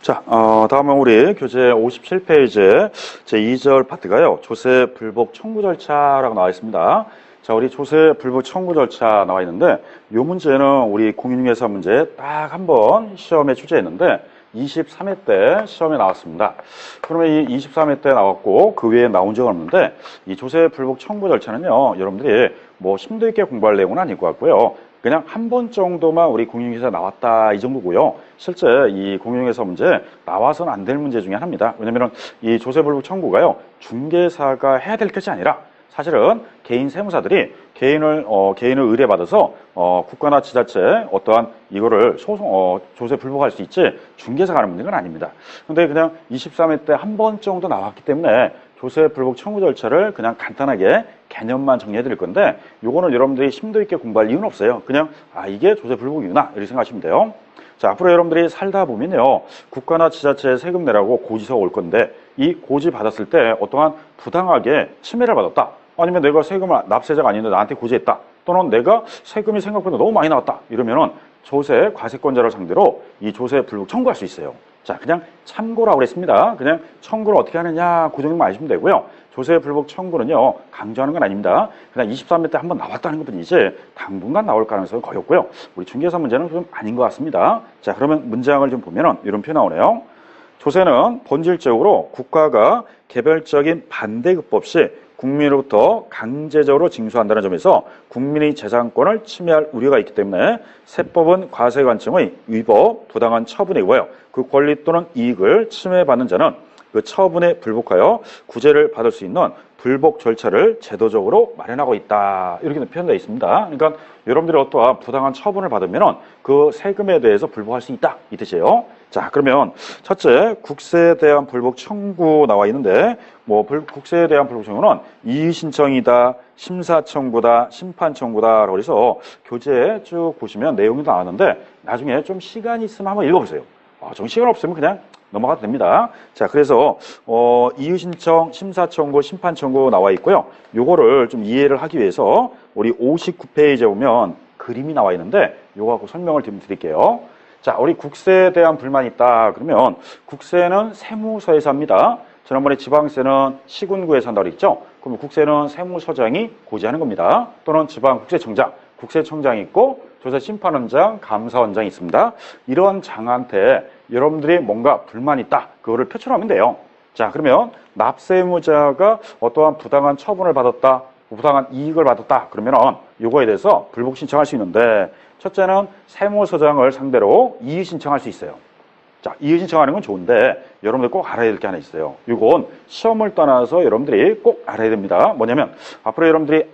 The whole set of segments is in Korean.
자, 다음은 우리 교재 57페이지 제2절 파트가요. 조세 불복 청구 절차라고 나와 있습니다. 자, 우리 조세 불복 청구 절차 나와 있는데, 이 문제는 우리 공인중개사 문제 딱 한 번 시험에 출제했는데, 23회 때 시험에 나왔습니다. 그러면 이 23회 때 나왔고, 그 외에 나온 적은 없는데, 이 조세 불복 청구 절차는요, 여러분들이 뭐 심도 있게 공부할 내용은 아닐 것 같고요. 그냥 한 번 정도만 우리 공인중개사 나왔다 이 정도고요. 실제 이 공인중개사 문제 나와서는 안 될 문제 중에 하나입니다. 왜냐면 이 조세불복 청구가요, 중개사가 해야 될 것이 아니라 사실은 개인 세무사들이 개인을 의뢰받아서 국가나 지자체 어떠한 이거를 조세 불복할 수 있지 중개사가 하는 문제는 아닙니다. 근데 그냥 23회 때 한 번 정도 나왔기 때문에 조세 불복 청구 절차를 그냥 간단하게 개념만 정리해 드릴 건데, 요거는 여러분들이 심도 있게 공부할 이유는 없어요. 그냥 이게 조세 불복이구나 이렇게 생각하시면 돼요. 자, 앞으로 여러분들이 살다 보면요, 국가나 지자체에 세금 내라고 고지서가 올 건데, 이 고지 받았을 때 어떠한 부당하게 침해를 받았다, 아니면 내가 세금을 납세자가 아닌데 나한테 고지했다, 또는 내가 세금이 생각보다 너무 많이 나왔다 이러면은 조세 과세권자를 상대로 이 조세 불복 청구할 수 있어요. 자, 그냥 참고라고 그랬습니다. 그냥 청구를 어떻게 하느냐, 그 정도만 아시면 되고요. 조세 불복 청구는요, 강조하는 건 아닙니다. 그냥 23회 때 한번 나왔다는 것 뿐이지 당분간 나올 가능성은 거의 없고요. 우리 중개사 문제는 좀 아닌 것 같습니다. 자, 그러면 문장을 좀 보면은 이런 표현 나오네요. 조세는 본질적으로 국가가 개별적인 반대급 없이 국민으로부터 강제적으로 징수한다는 점에서 국민의 재산권을 침해할 우려가 있기 때문에 세법은 과세관청의 위법, 부당한 처분이고요. 그 권리 또는 이익을 침해받는 자는 그 처분에 불복하여 구제를 받을 수 있는 불복 절차를 제도적으로 마련하고 있다. 이렇게 표현되어 있습니다. 그러니까 여러분들이 어떠한 부당한 처분을 받으면 그 세금에 대해서 불복할 수 있다, 이 뜻이에요. 자, 그러면 첫째, 국세에 대한 불복 청구 나와 있는데, 국세에 대한 불복 청구는 이의 신청이다, 심사 청구다, 심판 청구다라고 해서 교재에 쭉 보시면 내용이 나왔는데, 나중에 좀 시간이 있으면 한번 읽어보세요. 좀 시간 없으면 그냥 넘어가도 됩니다. 자, 그래서 이의 신청, 심사 청구, 심판 청구 나와 있고요. 요거를 좀 이해를 하기 위해서 우리 59페이지에 보면 그림이 나와 있는데, 요거 갖고 설명을 좀 드릴게요. 자, 우리 국세에 대한 불만이 있다 그러면, 국세는 세무서에서 합니다. 지난번에 지방세는 시군구에서 한다고 그랬죠. 그럼 국세는 세무서장이 고지하는 겁니다. 또는 지방국세청장, 국세청장이 있고 조세심판원장, 감사원장이 있습니다. 이런 장한테 여러분들이 뭔가 불만이 있다, 그거를 표출하면 돼요. 자, 그러면 납세의무자가 어떠한 부당한 처분을 받았다, 부당한 이익을 받았다 그러면은 요거에 대해서 불복 신청할 수 있는데, 첫째는 세무서장을 상대로 이의 신청할 수 있어요. 자, 이의 신청하는 건 좋은데 여러분들 꼭 알아야 될 게 하나 있어요. 이건 시험을 떠나서 여러분들이 꼭 알아야 됩니다. 뭐냐면, 앞으로 여러분들이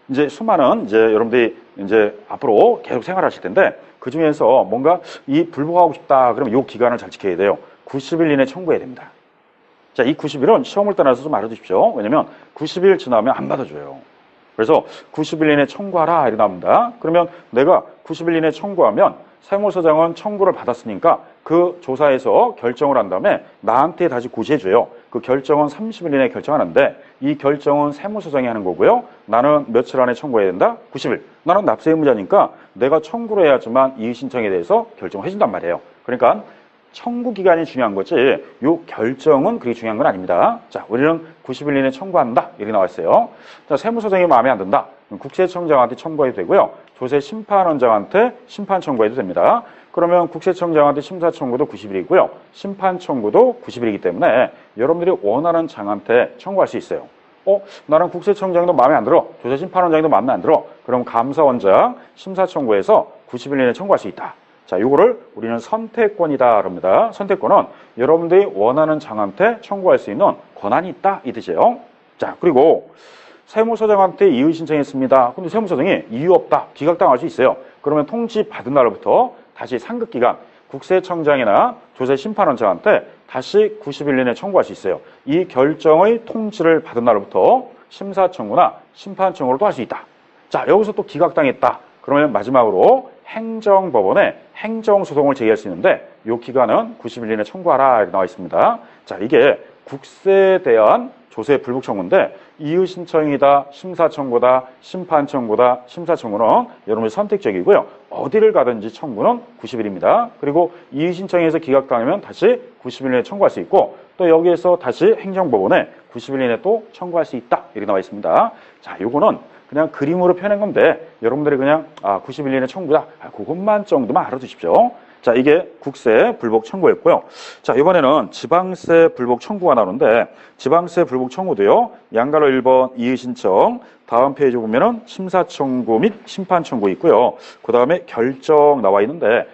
이제 수많은 여러분들이 앞으로 계속 생활하실 텐데, 그 중에서 뭔가 이 불복하고 싶다 그러면 이 기간을 잘 지켜야 돼요. 90일 이내 청구해야 됩니다. 자, 이 90일은 시험을 떠나서 좀 알아두십시오. 왜냐면 90일 지나면 안 받아줘요. 그래서 90일 이내 청구하라 이렇게 나옵니다. 그러면 내가 90일 이내 청구하면 세무서장은 청구를 받았으니까 그 조사에서 결정을 한 다음에 나한테 다시 고지해줘요. 그 결정은 30일 이내에 결정하는데, 이 결정은 세무서장이 하는 거고요. 나는 며칠 안에 청구해야 된다? 90일. 나는 납세 의무자니까 내가 청구를 해야지만 이의 신청에 대해서 결정을 해준단 말이에요. 그러니까 청구 기간이 중요한 거지, 요 결정은 그게 중요한 건 아닙니다. 자, 우리는 90일 이내에 청구한다 이렇게 나와 있어요. 자, 세무서장이 마음에 안 든다, 국세청장한테 청구해도 되고요. 조세심판원장한테 심판 청구해도 됩니다. 그러면 국세청장한테 심사 청구도 90일이고요. 심판 청구도 90일이기 때문에 여러분들이 원하는 장한테 청구할 수 있어요. 나는 국세청장도 마음에 안 들어, 조세심판원장도 마음에 안 들어, 그럼 감사원장 심사 청구해서 90일 이내에 청구할 수 있다. 자, 요거를 우리는 선택권이다 그럽니다. 선택권은 여러분들이 원하는 장한테 청구할 수 있는 권한이 있다, 이 뜻이에요. 자, 그리고 세무서장한테 이의 신청했습니다. 근데 세무서장이 이유 없다, 기각당할 수 있어요. 그러면 통지 받은 날부터 다시 상급기간 국세청장이나 조세심판원장한테 다시 90일 이내에 청구할 수 있어요. 이 결정의 통지를 받은 날부터 심사청구나 심판청구를 또 할 수 있다. 자, 여기서 또 기각당했다 그러면 마지막으로 행정법원에 행정소송을 제기할 수 있는데, 이 기간은 90일 이내에 청구하라 이렇게 나와 있습니다. 자, 이게 국세에 대한 조세 불복 청구인데 이의 신청이다, 심사 청구다, 심판 청구다, 심사 청구는 여러분의 선택적이고요. 어디를 가든지 청구는 90일입니다. 그리고 이의 신청에서 기각당하면 다시 90일 내에 청구할 수 있고 또 여기에서 다시 행정법원에 90일 이내 또 청구할 수 있다. 이렇게 나와 있습니다. 자, 요거는 그냥 그림으로 펴낸 건데 여러분들이 그냥 90일 이내 청구다. 그것만 정도만 알아두십시오. 자, 이게 국세 불복 청구였고요. 자, 이번에는 지방세 불복 청구가 나오는데 지방세 불복 청구도요. 양가로 1번 이의 신청, 다음 페이지 보면은 심사 청구 및 심판 청구 있고요. 그 다음에 결정 나와 있는데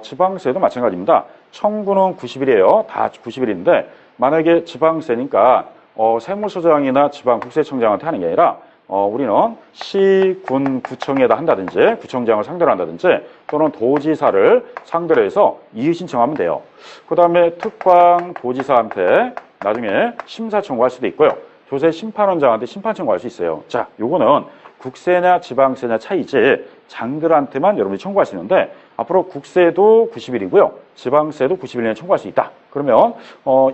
지방세도 마찬가지입니다. 청구는 90일이에요. 다 90일인데 만약에 지방세니까 세무서장이나 지방국세청장한테 하는 게 아니라 우리는 시, 군, 구청에다 한다든지 구청장을 상대로 한다든지 또는 도지사를 상대로 해서 이의 신청하면 돼요. 그 다음에 특방 도지사한테 나중에 심사 청구할 수도 있고요. 조세 심판원장한테 심판 청구할 수 있어요. 자, 요거는 국세냐 지방세냐 차이지 장들한테만 여러분이 청구할 수 있는데 앞으로 국세도 90일이고요. 지방세도 90일 내에 청구할 수 있다. 그러면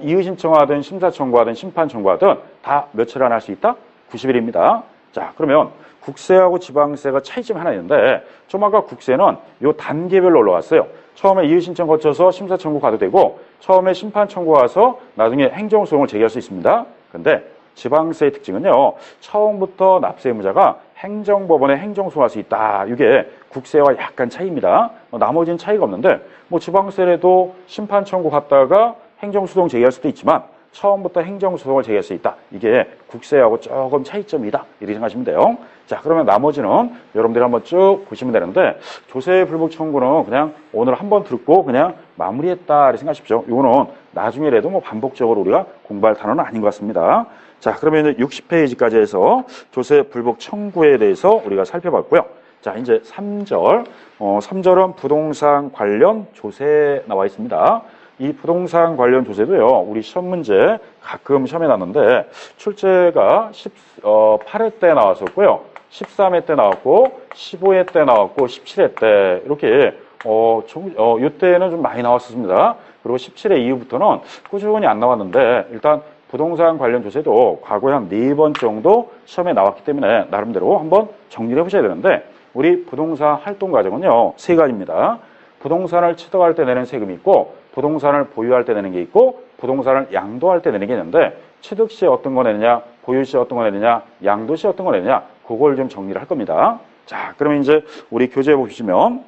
이의 신청하든 심사 청구하든 심판 청구하든 다 며칠 안에 할 수 있다? 90일입니다. 자, 그러면 국세하고 지방세가 차이점이 하나 있는데 좀 아까 국세는 요 단계별로 올라왔어요. 처음에 이의 신청 거쳐서 심사 청구 가도 되고 처음에 심판 청구 와서 나중에 행정소송을 제기할 수 있습니다. 근데 지방세의 특징은요. 처음부터 납세 의무자가 행정법원에 행정소송할 수 있다. 이게 국세와 약간 차이입니다. 나머지는 차이가 없는데 뭐 지방세라도 심판 청구 갔다가 행정소송 제기할 수도 있지만 처음부터 행정소송을 제기할 수 있다. 이게 국세하고 조금 차이점이다. 이렇게 생각하시면 돼요. 자, 그러면 나머지는 여러분들이 한번 쭉 보시면 되는데 조세 불복 청구는 그냥 오늘 한번 듣고 그냥 마무리했다 이렇게 생각하십시오. 이거는 나중에라도 뭐 반복적으로 우리가 공부할 단어는 아닌 것 같습니다. 자, 그러면 60페이지까지 해서 조세 불복 청구에 대해서 우리가 살펴봤고요. 자, 이제 3절. 3절은 부동산 관련 조세 나와 있습니다. 이 부동산 관련 조세도요, 우리 시험 문제 가끔 시험에 나왔는데, 출제가 8회 때 나왔었고요, 13회 때 나왔고, 15회 때 나왔고, 17회 때, 이렇게, 이때는 좀 많이 나왔었습니다. 그리고 17회 이후부터는 꾸준히 안 나왔는데, 일단 부동산 관련 조세도 과거에 한 4번 정도 시험에 나왔기 때문에 나름대로 한번 정리를 해보셔야 되는데, 우리 부동산 활동 과정은요, 3가지입니다. 부동산을 취득할 때 내는 세금이 있고, 부동산을 보유할 때 내는 게 있고, 부동산을 양도할 때 내는 게 있는데, 취득 시 어떤 거 내느냐, 보유 시 어떤 거 내느냐, 양도 시 어떤 거 내느냐, 그걸 좀 정리를 할 겁니다. 자, 그러면 이제 우리 교재에 보시면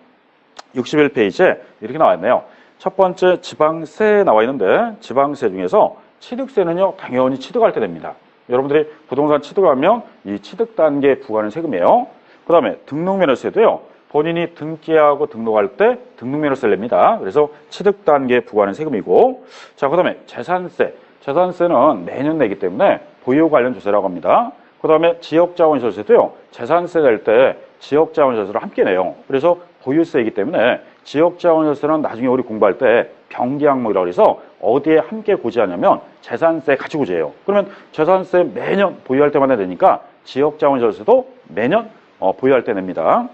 61페이지에 이렇게 나와 있네요. 첫 번째 지방세 나와 있는데, 지방세 중에서 취득세는요, 당연히 취득할 때 냅니다. 여러분들이 부동산 취득하면 이 취득 단계에 부과하는 세금이에요. 그 다음에 등록면허세도요, 본인이 등기하고 등록할 때 등록면허세를 냅니다. 그래서 취득 단계에 부과하는 세금이고, 자, 그 다음에 재산세. 재산세는 매년 내기 때문에 보유 관련 조세라고 합니다. 그 다음에 지역자원시설세도요, 재산세 낼 때 지역자원시설세를 함께 내요. 그래서 보유세이기 때문에 지역자원시설세는 나중에 우리 공부할 때 병기항목이라고 해서 어디에 함께 고지하냐면 재산세 같이 고지해요. 그러면 재산세 매년 보유할 때마다 내니까 지역자원시설세도 매년 보유할 때 냅니다.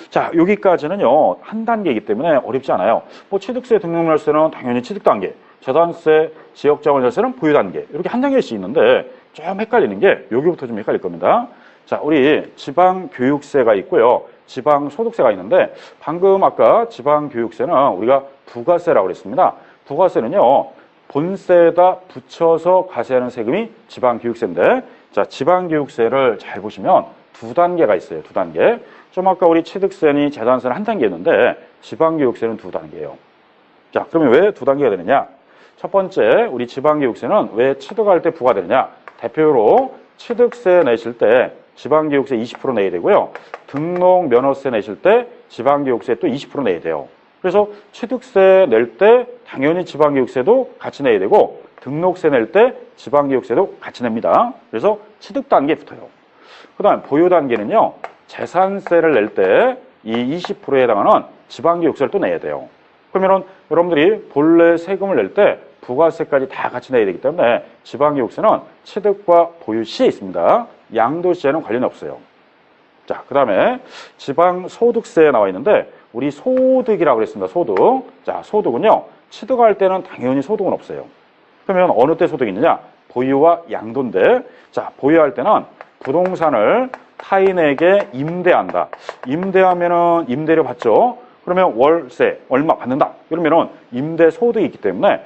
자, 여기까지는요, 한 단계이기 때문에 어렵지 않아요. 뭐 취득세, 등록면허세는 당연히 취득 단계, 재산세, 지역자원시설세는 보유 단계, 이렇게 한 단계씩 있는데 좀 헷갈리는 게 여기부터 좀 헷갈릴 겁니다. 자, 우리 지방교육세가 있고요, 지방소득세가 있는데 방금 아까 지방교육세는 우리가 부가세라고 그랬습니다. 부가세는요, 본세에다 붙여서 과세하는 세금이 지방교육세인데, 자, 지방교육세를 잘 보시면 2단계가 있어요. 2단계. 좀 아까 우리 취득세니 재산세는 한 단계였는데 지방교육세는 2단계예요. 자, 그러면 왜 2단계가 되느냐? 첫 번째, 우리 지방교육세는 왜 취득할 때 부과되느냐? 대표로 취득세 내실 때 지방교육세 20% 내야 되고요. 등록면허세 내실 때 지방교육세 또 20% 내야 돼요. 그래서 취득세 낼 때 당연히 지방교육세도 같이 내야 되고, 등록세 낼 때 지방교육세도 같이 냅니다. 그래서 취득 단계에 붙어요. 그 다음 보유 단계는요, 재산세를 낼 때 이 20%에 해당하는 지방교육세를 또 내야 돼요. 그러면은 여러분들이 본래 세금을 낼 때 부가세까지 다 같이 내야 되기 때문에 지방교육세는 취득과 보유 시에 있습니다. 양도 시에는 관련이 없어요. 자, 그 다음에 지방소득세에 나와 있는데 우리 소득이라고 그랬습니다. 소득. 자, 소득은요, 취득할 때는 당연히 소득은 없어요. 그러면 어느 때 소득이 있느냐? 보유와 양도인데, 자, 보유할 때는 부동산을 타인에게 임대한다. 임대하면은 임대료 받죠. 그러면 월세 얼마 받는다. 그러면은 임대 소득이 있기 때문에